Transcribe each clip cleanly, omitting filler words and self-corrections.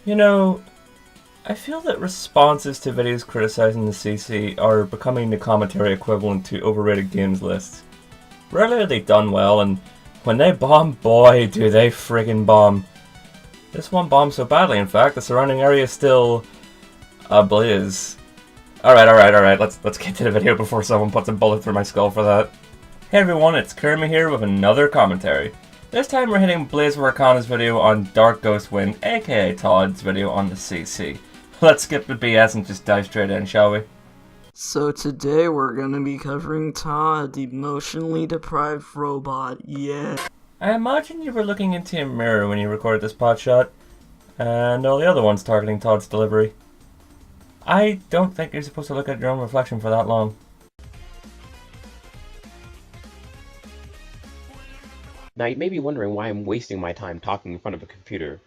You know, I feel that responses to videos criticizing the CC are becoming the commentary equivalent to overrated games lists. Rarely are they done well, and when they bomb, boy do they friggin' bomb. This one bombed so badly, in fact, the surrounding area is still ablaze. Alright, let's get to the video before someone puts a bullet through my skull for that. Hey everyone, it's Kermit here with another commentary. This time we're hitting BlazeofArcana's video on Dark Ghost Wind, aka Todd's video on the CC. Let's skip the BS and just dive straight in, shall we? So today we're gonna be covering Todd, the emotionally deprived robot, yeah. I imagine you were looking into a mirror when you recorded this pot shot, and all the other ones targeting Todd's delivery. I don't think you're supposed to look at your own reflection for that long. Now, you may be wondering why I'm wasting my time talking in front of a computer.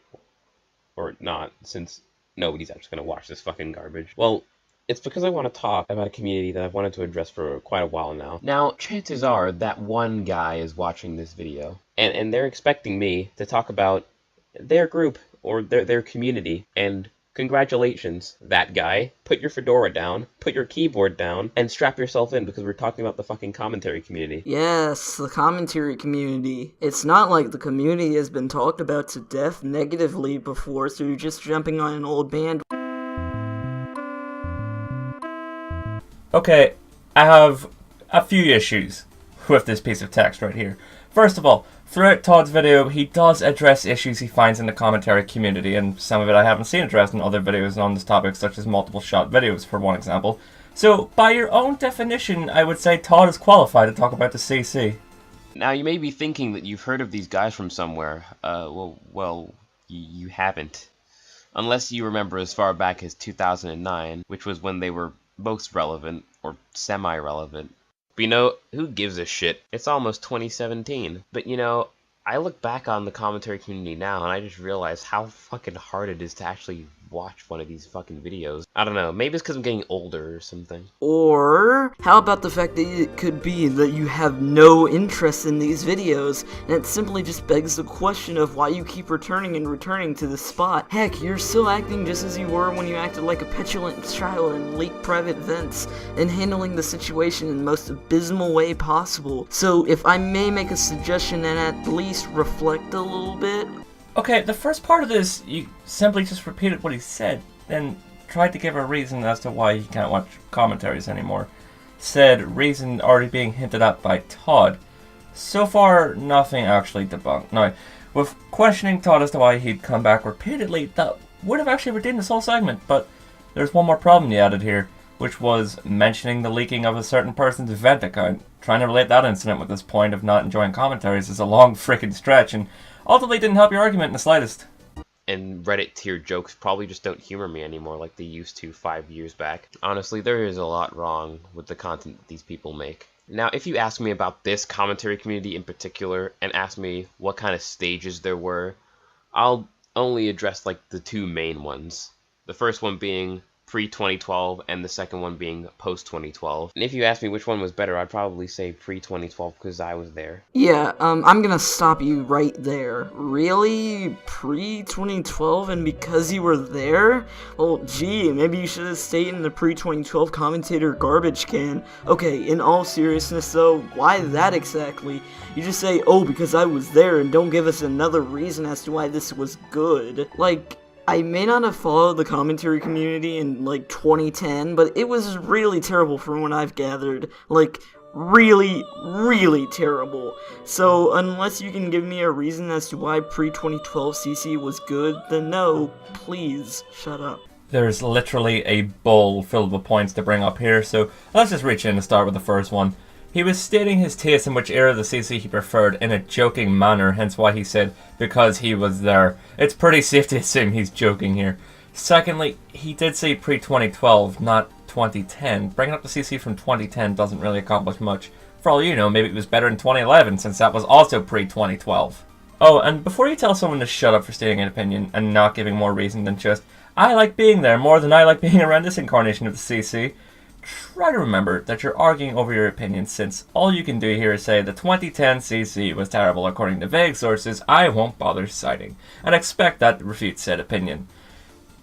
Or not, since nobody's actually going to watch this fucking garbage. Well, it's because I want to talk about a community that I've wanted to address for quite a while now. Now, chances are that one guy is watching this video, and they're expecting me to talk about their group or their community, and congratulations, that guy. Put your fedora down, put your keyboard down, and strap yourself in because we're talking about the fucking commentary community. Yes, the commentary community. It's not like the community has been talked about to death negatively before, so you're just jumping on an old band. Okay, I have a few issues with this piece of text right here. First of all, throughout Todd's video, he does address issues he finds in the commentary community, and some of it I haven't seen addressed in other videos on this topic, such as multiple shot videos, for one example. So, by your own definition, I would say Todd is qualified to talk about the CC. Now, you may be thinking that you've heard of these guys from somewhere. Well, you haven't. Unless you remember as far back as 2009, which was when they were most relevant, or semi-relevant. But you know, who gives a shit? It's almost 2017. But you know, I look back on the commentary community now and I just realize how fucking hard it is to actually watch one of these fucking videos. I don't know, maybe it's because I'm getting older or something. Or, how about the fact that it could be that you have no interest in these videos, and it simply just begs the question of why you keep returning and returning to this spot. Heck, you're still acting just as you were when you acted like a petulant child in leaked private vents, and handling the situation in the most abysmal way possible. So, if I may make a suggestion and at least reflect a little bit. Okay, the first part of this, you simply just repeated what he said, then tried to give a reason as to why he can't watch commentaries anymore. Said reason already being hinted at by Todd. So far, nothing actually debunked. Now, with questioning Todd as to why he'd come back repeatedly, that would have actually redeemed this whole segment, but there's one more problem he added here, which was mentioning the leaking of a certain person's vent account. Trying to relate that incident with this point of not enjoying commentaries is a long frickin' stretch, and ultimately didn't help your argument in the slightest. And Reddit tier jokes probably just don't humor me anymore like they used to 5 years back. Honestly, there is a lot wrong with the content that these people make. Now, if you ask me about this commentary community in particular, and ask me what kind of stages there were, I'll only address like the two main ones. The first one being pre-2012 and the second one being post-2012. And if you ask me which one was better, I'd probably say pre-2012 because I was there. Yeah, I'm gonna stop you right there. Really? Pre-2012 and because you were there? Well, gee, maybe you should have stayed in the pre-2012 commentator garbage can. Okay, in all seriousness though, why that exactly? You just say, oh, because I was there, and don't give us another reason as to why this was good. Like, I may not have followed the commentary community in, like, 2010, but it was really terrible from what I've gathered. Like, really, really terrible. So, unless you can give me a reason as to why pre-2012 CC was good, then no, please, shut up. There's literally a bowl filled with points to bring up here, so let's just reach in and start with the first one. He was stating his taste in which era of the CC he preferred in a joking manner, hence why he said, because he was there. It's pretty safe to assume he's joking here. Secondly, he did say pre-2012, not 2010. Bringing up the CC from 2010 doesn't really accomplish much. For all you know, maybe it was better in 2011, since that was also pre-2012. Oh, and before you tell someone to shut up for stating an opinion and not giving more reason than just, I like being there more than I like being around this incarnation of the CC, try to remember that you're arguing over your opinion, since all you can do here is say the 2010 CC was terrible according to vague sources I won't bother citing, and expect that to refute said opinion.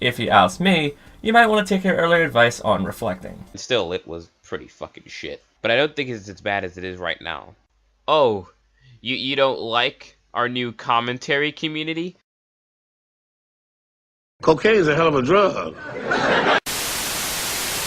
if you ask me, you might want to take your earlier advice on reflecting. Still, it was pretty fucking shit. But I don't think it's as bad as it is right now. Oh, you don't like our new commentary community? Cocaine is a hell of a drug.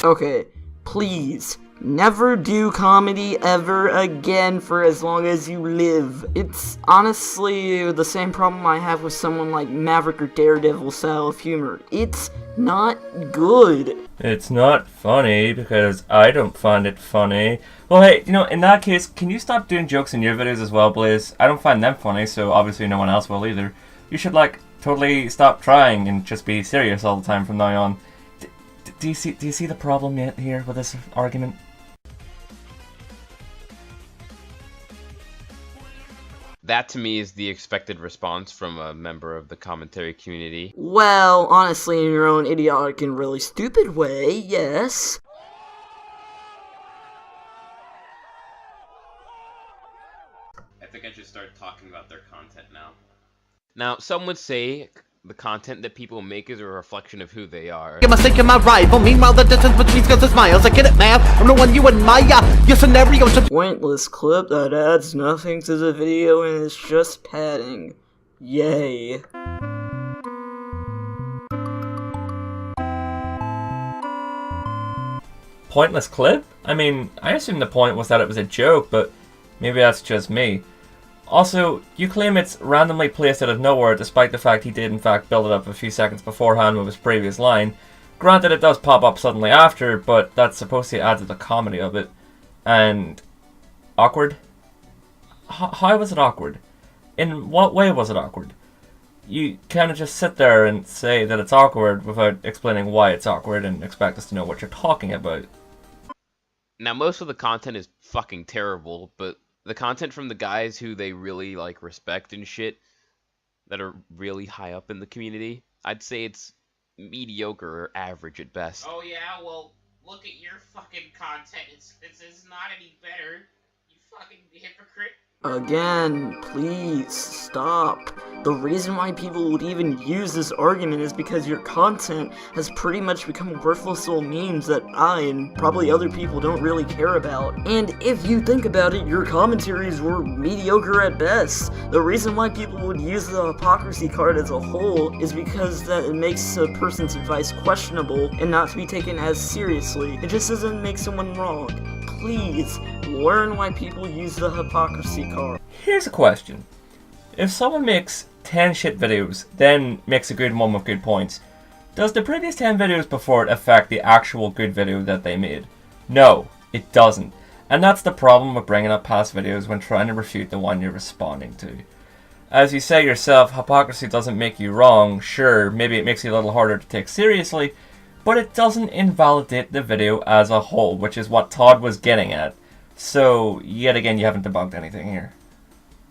Okay, please, never do comedy ever again for as long as you live. It's honestly the same problem I have with someone like Maverick or Daredevil style of humor. It's not good. It's not funny because I don't find it funny. Well, hey, in that case, can you stop doing jokes in your videos as well, Blaze? I don't find them funny, so obviously no one else will either. You should, totally stop trying and just be serious all the time from now on. Do you see the problem yet here with this argument? That to me is the expected response from a member of the commentary community. Well, honestly, in your own idiotic and really stupid way, yes. I think I should start talking about their content now. Now, some would say the content that people make is a reflection of who they are. You must think you're my rival. Meanwhile, the distance between us is miles. I get it, man. I'm the one you admire. Your scenario should Pointless clip that adds nothing to the video and is just padding. Yay. Pointless clip? I mean, I assume the point was that it was a joke, but maybe that's just me. Also, you claim it's randomly placed out of nowhere despite the fact he did in fact build it up a few seconds beforehand with his previous line. Granted, it does pop up suddenly after, but that's supposed to add to the comedy of it. And awkward? How was it awkward? In what way was it awkward? You kind of just sit there and say that it's awkward without explaining why it's awkward and expect us to know what you're talking about. Now, most of the content is fucking terrible, but the content from the guys who they really, respect and shit, that are really high up in the community, I'd say it's mediocre or average at best. Oh yeah, well, look at your fucking content. It's not any better. You fucking hypocrite. Again, please, stop. The reason why people would even use this argument is because your content has pretty much become worthless little memes that I and probably other people don't really care about. And if you think about it, your commentaries were mediocre at best. The reason why people would use the hypocrisy card as a whole is because that it makes a person's advice questionable and not to be taken as seriously. It just doesn't make someone wrong. Please, learn why people use the hypocrisy card. Here's a question. If someone makes 10 shit videos, then makes a good one with good points, does the previous 10 videos before it affect the actual good video that they made? No, it doesn't. And that's the problem with bringing up past videos when trying to refute the one you're responding to. As you say yourself, hypocrisy doesn't make you wrong. Sure, maybe it makes you a little harder to take seriously, but it doesn't invalidate the video as a whole, which is what Todd was getting at. So, yet again, you haven't debunked anything here.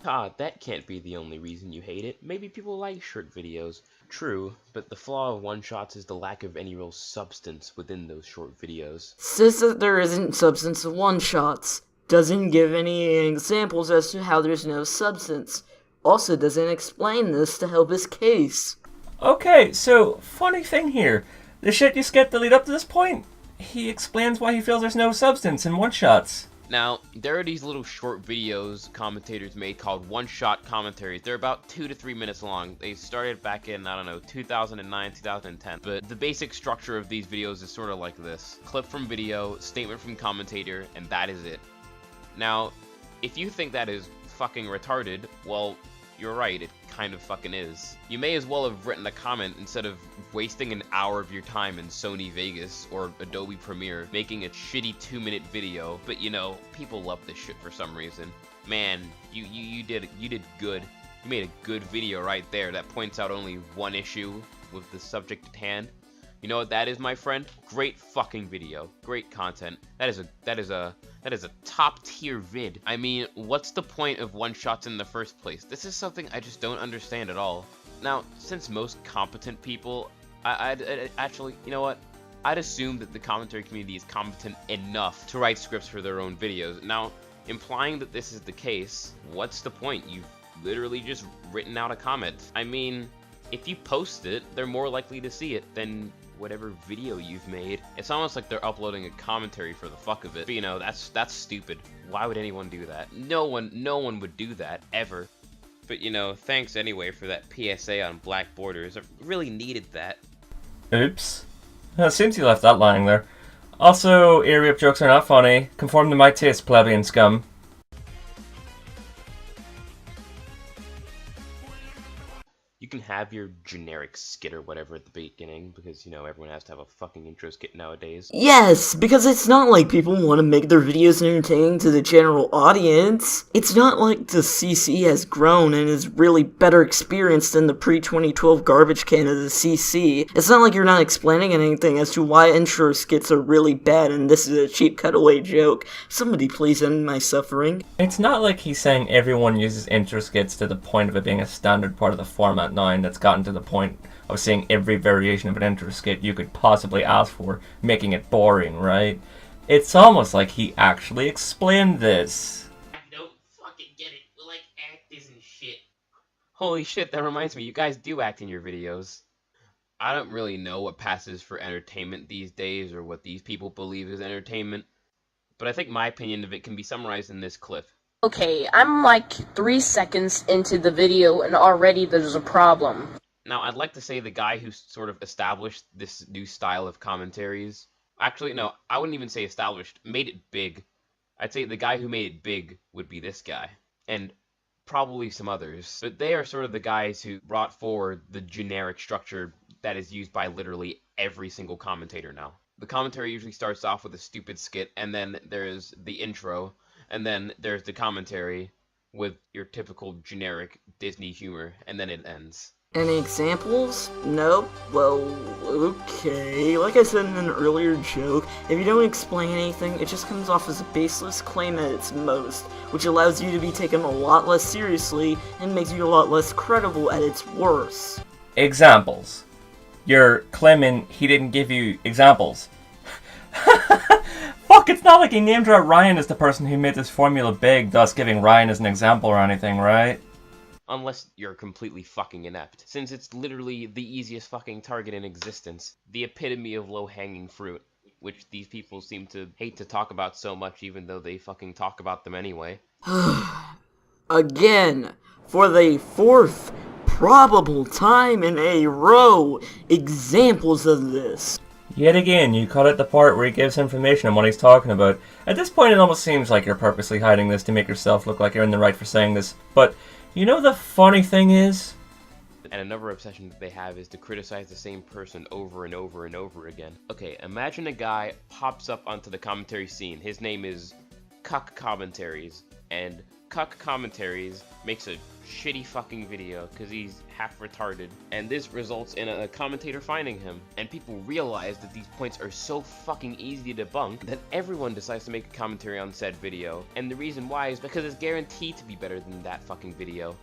Todd, that can't be the only reason you hate it. Maybe people like short videos. True, but the flaw of one-shots is the lack of any real substance within those short videos. Says that there isn't substance in one-shots. Doesn't give any examples as to how there's no substance. Also doesn't explain this to help his case. Okay, so, funny thing here. The shit you skipped to lead up to this point, he explains why he feels there's no substance in one-shots. Now, there are these little short videos commentators made called one-shot commentaries. They're about 2 to 3 minutes long. They started back in, 2009, 2010. But the basic structure of these videos is sort of like this. Clip from video, statement from commentator, and that is it. Now, if you think that is fucking retarded, well, you're right, it kind of fucking is. You may as well have written a comment instead of wasting an hour of your time in Sony Vegas or Adobe Premiere making a shitty 2-minute video, but people love this shit for some reason. Man, you did good. You made a good video right there that points out only one issue with the subject at hand. You know what that is, my friend? Great fucking video. Great content. That is a top tier vid. I mean, what's the point of one-shots in the first place? This is something I just don't understand at all. Now, since most competent people, I'd actually, you know what? I'd assume that the commentary community is competent enough to write scripts for their own videos. Now, implying that this is the case, what's the point? You've literally just written out a comment. I mean, if you post it, they're more likely to see it than whatever video you've made. It's almost like they're uploading a commentary for the fuck of it. But, you know, that's stupid. Why would anyone do that? No one would do that, ever. But, you know, thanks anyway for that PSA on black borders. I really needed that. Oops. It seems you left that lying there. Also, ear rape jokes are not funny. Conform to my taste, plebeian scum. You can have your generic skit or whatever at the beginning, because, you know, everyone has to have a fucking intro skit nowadays. Yes, because it's not like people want to make their videos entertaining to the general audience. It's not like the CC has grown and is really better experienced than the pre-2012 garbage can of the CC. It's not like you're not explaining anything as to why intro skits are really bad and this is a cheap cutaway joke. Somebody please end my suffering. It's not like he's saying everyone uses intro skits to the point of it being a standard part of the format now, that's gotten to the point of seeing every variation of an intro skit you could possibly ask for, making it boring, right? It's almost like he actually explained this. I don't fucking get it. We're like actors and shit. Holy shit, that reminds me, you guys do act in your videos. I don't really know what passes for entertainment these days, or what these people believe is entertainment, but I think my opinion of it can be summarized in this clip. Okay, I'm like 3 seconds into the video and already there's a problem. Now, I'd like to say the guy who sort of established this new style of commentaries... Actually, no, I wouldn't even say established, made it big. I'd say the guy who made it big would be this guy. And probably some others. But they are sort of the guys who brought forward the generic structure that is used by literally every single commentator now. The commentary usually starts off with a stupid skit, and then there's the intro, and then there's the commentary with your typical generic Disney humor, and then it ends. Any examples? Nope. Well, okay. Like I said in an earlier joke, if you don't explain anything, it just comes off as a baseless claim at its most, which allows you to be taken a lot less seriously and makes you a lot less credible at its worst. Examples. You're claiming he didn't give you examples. Fuck, it's not like he named dropped Ryan as the person who made this formula big, thus giving Ryan as an example or anything, right? Unless you're completely fucking inept, since it's literally the easiest fucking target in existence. The epitome of low-hanging fruit, which these people seem to hate to talk about so much even though they fucking talk about them anyway. Again, for the 4th probable time in a row, examples of this. Yet again, you cut out the part where he gives information on what he's talking about. At this point, it almost seems like you're purposely hiding this to make yourself look like you're in the right for saying this. But, you know the funny thing is? And another obsession that they have is to criticize the same person over and over and over again. Okay, imagine a guy pops up onto the commentary scene. His name is Cuck Commentaries, and Cuck Commentaries makes a shitty fucking video because he's half retarded, and this results in a commentator finding him, and people realize that these points are so fucking easy to debunk that everyone decides to make a commentary on said video, and the reason why is because it's guaranteed to be better than that fucking video,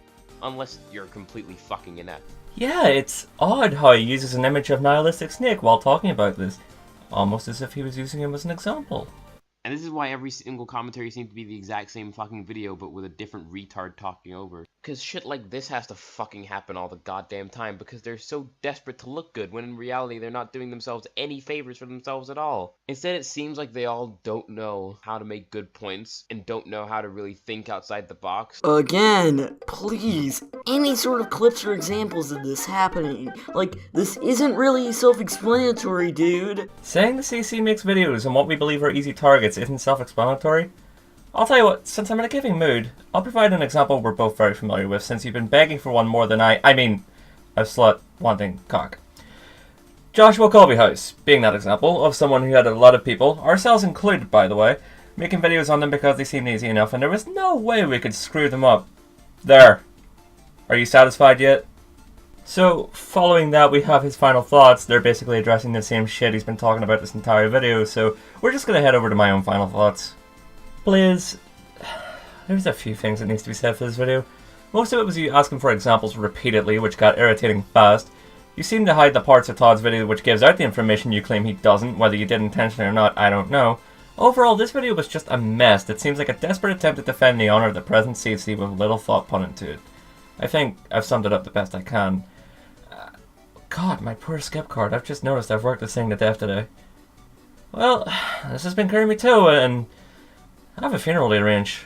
unless you're completely fucking inept. Yeah, it's odd how he uses an image of Nihilistic Snake while talking about this, almost as if he was using him as an example. And this is why every single commentary seems to be the exact same fucking video, but with a different retard talking over. Because shit like this has to fucking happen all the goddamn time, because they're so desperate to look good, when in reality they're not doing themselves any favors for themselves at all. Instead, it seems like they all don't know how to make good points, and don't know how to really think outside the box. Again, please, any sort of clips or examples of this happening. Like, this isn't really self-explanatory, dude. Saying the CC makes videos and what we believe are easy targets isn't self-explanatory? I'll tell you what, since I'm in a giving mood, I'll provide an example we're both very familiar with, since you've been begging for one more than I mean, a slut wanting cock. Joshua Colby House, being that example of someone who had a lot of people, ourselves included by the way, making videos on them because they seemed easy enough and there was no way we could screw them up. There. Are you satisfied yet? So, following that, we have his final thoughts. They're basically addressing the same shit he's been talking about this entire video, so we're just gonna head over to my own final thoughts. Blaze, there's a few things that needs to be said for this video. Most of it was you asking for examples repeatedly, which got irritating fast. You seem to hide the parts of Todd's video which gives out the information you claim he doesn't, whether you did intentionally or not, I don't know. Overall, this video was just a mess that seems like a desperate attempt to defend the honor of the present CC with little thought put into it. I think I've summed it up the best I can. God, my poor skip card. I've just noticed I've worked this thing to death today. Well, this has been carrying me too, and I have a funeral to arrange.